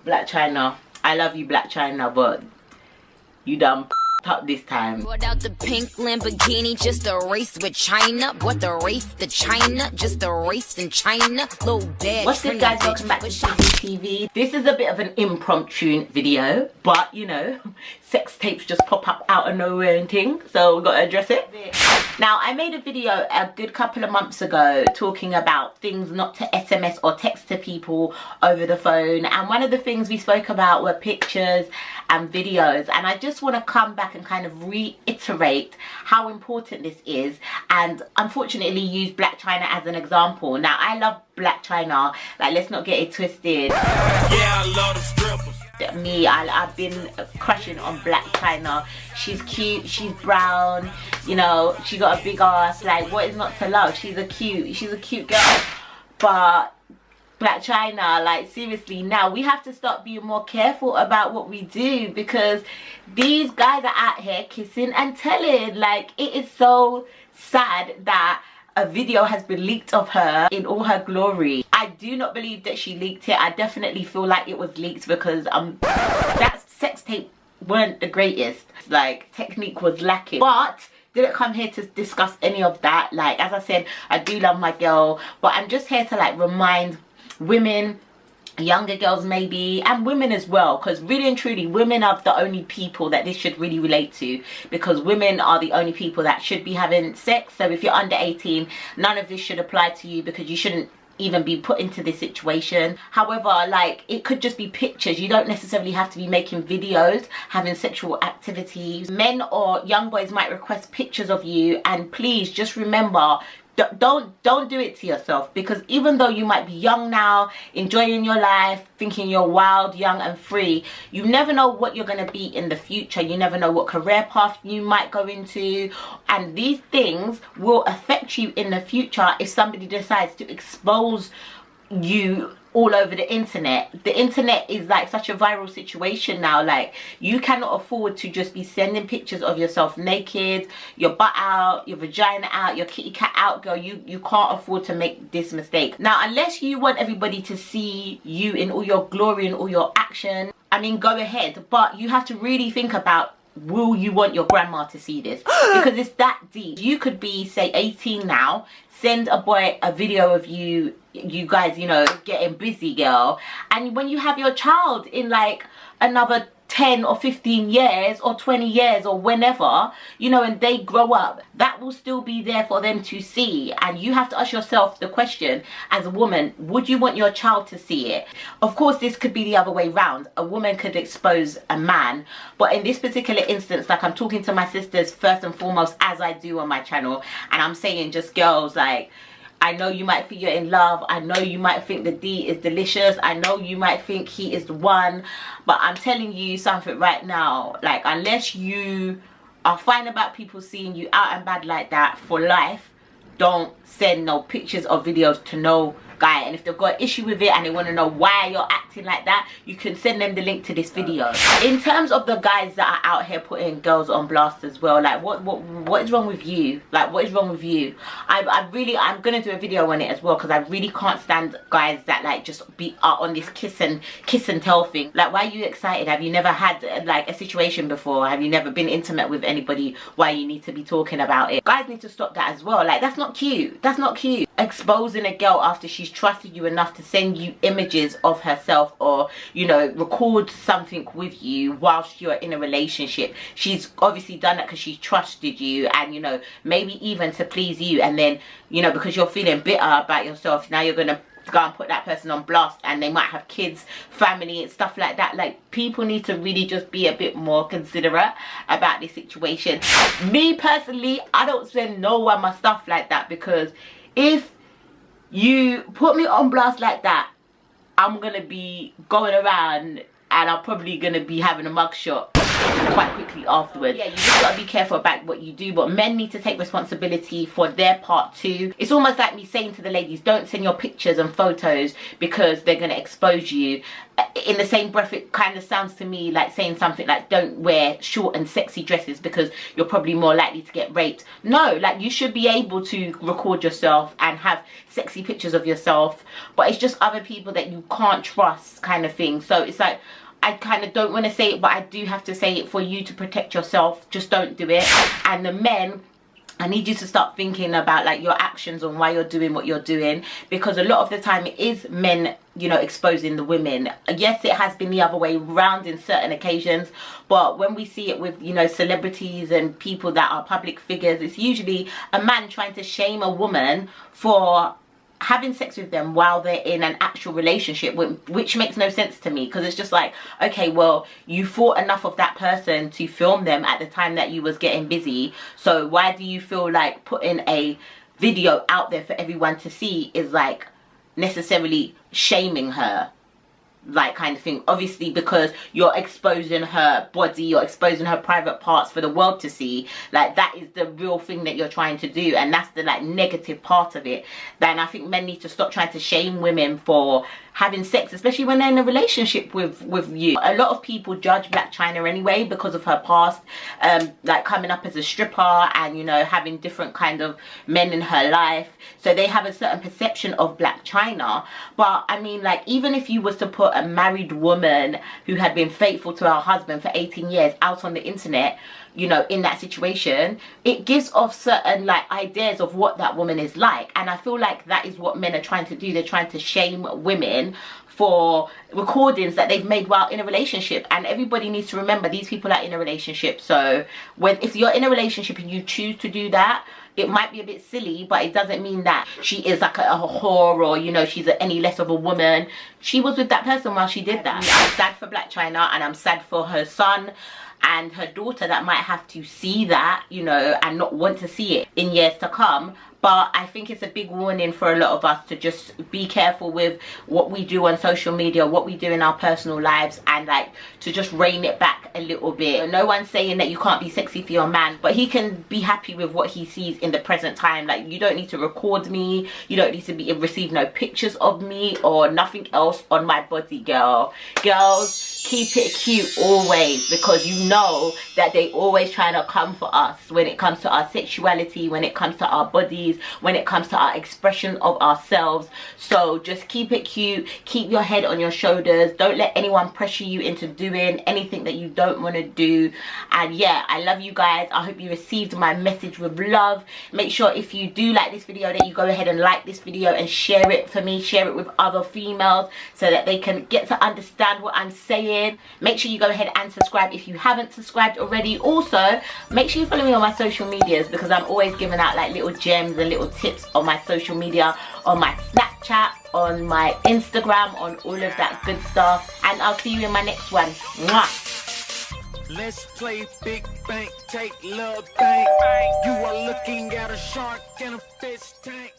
Blac Chyna. I love you, Blac Chyna, but you done up this time. Brought out the pink Lamborghini, just a race with China. What the race to China? Just a race in China. Little bad. What's good, guys? Welcome back to TV. This is a bit of an impromptu video, but you know, sex tapes just pop up out of nowhere and things, so we gotta address it. Now, I made a video a good couple of months ago talking about things not to SMS or text to people over the phone, and one of the things we spoke about were pictures and videos, and I just want to come back and kind of reiterate how important this is, and unfortunately use Blac Chyna as an example. Now, I love Blac Chyna, like, let's not get it twisted. Yeah, I love the strippers. Me, I've been crushing on Blac Chyna. She's cute, she's brown, you know, she got a big ass. Like, what is not to love? She's a cute girl. But Blac Chyna, like, seriously, now we have to start being more careful about what we do, because these guys are out here kissing and telling. Like, it is so sad that a video has been leaked of her in all her glory. I do not believe that she leaked it. I definitely feel like it was leaked, because that sex tape weren't the greatest. Like, technique was lacking. But didn't come here to discuss any of that. Like, as I said, I do love my girl, but I'm just here to, like, remind women, younger girls maybe, and women as well, because really and truly women are the only people that this should really relate to, because women are the only people that should be having sex. So if you're under 18, none of this should apply to you, because you shouldn't even be put into this situation. However, like, it could just be pictures. You don't necessarily have to be making videos, having sexual activities. Men or young boys might request pictures of you, and please just remember, don't do it to yourself, because even though you might be young now, enjoying your life, thinking you're wild, young and free, you never know what you're going to be in the future. You never know what career path you might go into, and these things will affect you in the future if somebody decides to expose you all over the internet. The internet is like such a viral situation now. Like, you cannot afford to just be sending pictures of yourself naked, your butt out, your vagina out, your kitty cat out, girl. You can't afford to make this mistake. Now, unless you want everybody to see you in all your glory and all your action, I mean, go ahead, but you have to really think about, will you want your grandma to see this? Because it's that deep. You could be, say, 18 now, send a boy a video of you guys, you know, getting busy, girl, and when you have your child in like another 10 or 15 years or 20 years or whenever, you know, and they grow up, that will still be there for them to see. And you have to ask yourself the question, as a woman, would you want your child to see it? Of course, this could be the other way round. A woman could expose a man, but in this particular instance, like, I'm talking to my sisters first and foremost, as I do on my channel, and I'm saying, just girls, like, I know you might think you're in love. I know you might think the D is delicious. I know you might think he is the one. But I'm telling you something right now. Like, unless you are fine about people seeing you out and bad like that for life, don't send no pictures or videos to no guy. And if they've got an issue with it and they want to know why you're acting like that, you can send them the link to this video. In terms of the guys that are out here putting girls on blast as well, like, what is wrong with you? Like, what is wrong with you? I'm gonna do a video on it as well, because I really can't stand guys that, like, just are on this kiss and tell thing. Like, why are you excited? Have you never had like a situation before? Have you never been intimate with anybody? Why you need to be talking about it? Guys need to stop that as well. Like, that's not cute. That's not cute. Exposing a girl after she's trusted you enough to send you images of herself, or, you know, record something with you whilst you're in a relationship. She's obviously done that because she trusted you, and, you know, maybe even to please you, and then, you know, because you're feeling bitter about yourself, now you're gonna go and put that person on blast, and they might have kids, family and stuff like that. Like, people need to really just be a bit more considerate about this situation. Me personally, I don't send no one my stuff like that, because if you put me on blast like that, I'm gonna be going around and I'm probably gonna be having a mugshot. quite quickly afterwards. Yeah, you just gotta be careful about what you do, but men need to take responsibility for their part too. It's almost like me saying to the ladies, don't send your pictures and photos because they're gonna expose you. In the same breath, it kind of sounds to me like saying something like, don't wear short and sexy dresses because you're probably more likely to get raped. No, like, you should be able to record yourself and have sexy pictures of yourself, but it's just other people that you can't trust kind of thing. So it's like, I kind of don't want to say it, but I do have to say it for you to protect yourself. Just don't do it. And the men, I need you to start thinking about like your actions on why you're doing what you're doing, because a lot of the time it is men, you know, exposing the women. Yes, it has been the other way around in certain occasions, but when we see it with, you know, celebrities and people that are public figures, it's usually a man trying to shame a woman for having sex with them while they're in an actual relationship, which makes no sense to me, because it's just like, okay, well, you thought enough of that person to film them at the time that you was getting busy, so why do you feel like putting a video out there for everyone to see is like necessarily shaming her, like, kind of thing? Obviously, because you're exposing her body, you're exposing her private parts for the world to see. Like, that is the real thing that you're trying to do, and that's the like negative part of it. Then I think men need to stop trying to shame women for having sex, especially when they're in a relationship with you. A lot of people judge Blac Chyna anyway because of her past, like coming up as a stripper and, you know, having different kind of men in her life, so they have a certain perception of Blac Chyna. But I mean, like, even if you was to put a married woman who had been faithful to her husband for 18 years out on the internet, you know, in that situation, it gives off certain like ideas of what that woman is like. And I feel like that is what men are trying to do. They're trying to shame women for recordings that they've made while in a relationship. And everybody needs to remember, these people are in a relationship. So if you're in a relationship and you choose to do that, it might be a bit silly, but it doesn't mean that she is like a whore, or, you know, she's any less of a woman. She was with that person while she did that. I'm sad for Blac Chyna, and I'm sad for her son and her daughter that might have to see that, you know, and not want to see it in years to come. But I think it's a big warning for a lot of us to just be careful with what we do on social media, what we do in our personal lives, and like to just rein it back a little bit. No one's saying that you can't be sexy for your man, but he can be happy with what he sees in the present time. Like, you don't need to record me, you don't need to receive no pictures of me or nothing else on my body, girl. Girls, keep it cute always, because you know that they always trying to come for us when it comes to our sexuality, when it comes to our bodies, when it comes to our expression of ourselves. So just keep it cute, keep your head on your shoulders, don't let anyone pressure you into doing anything that you don't want to do. And yeah, I love you guys. I hope you received my message with love. Make sure if you do like this video that you go ahead and like this video and share it for me, share it with other females so that they can get to understand what I'm saying. Make sure you go ahead and subscribe if you haven't subscribed already. Also, make sure you follow me on my social medias, because I'm always giving out like little gems and little tips on my social media, on my Snapchat, on my Instagram, on all of that good stuff. And I'll see you in my next one. Mwah. Let's play big bank, take love bank. You are looking at a shark in a fish tank.